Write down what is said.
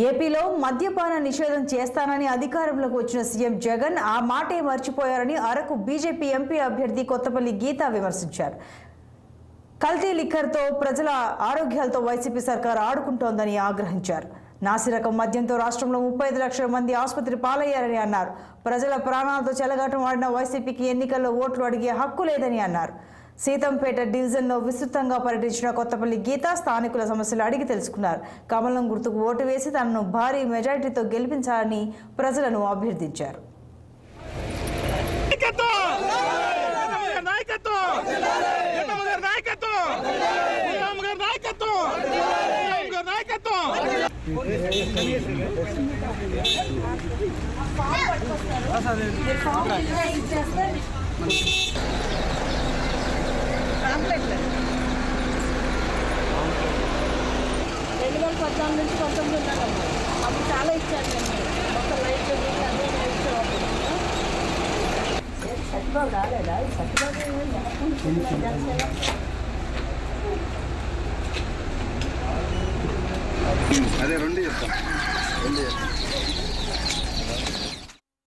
ఏపీలో మద్యపాన నిషేధం చేస్తానని అధికారంలోకి వచ్చిన సీఎం జగన్ ఆ మాటే మర్చిపోయారని అరకు బీజేపీ ఎంపీ అభ్యర్థి కొత్తపల్లి గీత విమర్శించారు. కల్తీ లిక్కర్తో ప్రజల ఆరోగ్యాలతో వైసీపీ సర్కార్ ఆడుకుంటోందని ఆగ్రహించారు. నాసిరకం మద్యంతో రాష్ట్రంలో 35 లక్షల మంది ఆసుపత్రి పాలయ్యారని అన్నారు. ప్రజల ప్రాణాలతో చెలగాటం ఆడిన వైసీపీకి ఎన్నికల్లో ఓట్లు అడిగే హక్కు లేదని అన్నారు. సీతంపేట డివిజన్లో విస్తృతంగా పర్యటించిన కొత్తపల్లి గీత స్థానికుల సమస్యలు అడిగి తెలుసుకున్నారు. కమలం గుర్తుకు ఓటు వేసి తనను భారీ మెజారిటీతో గెలిపించాలని ప్రజలను అభ్యర్థించారు. నుంచి 19 ఉన్నారమ్మా. అప్పుడు చాలా ఇచ్చారు. ఒక లైట్ సత్యబాబు రాలేదా? అదే రెండు చెప్తాం.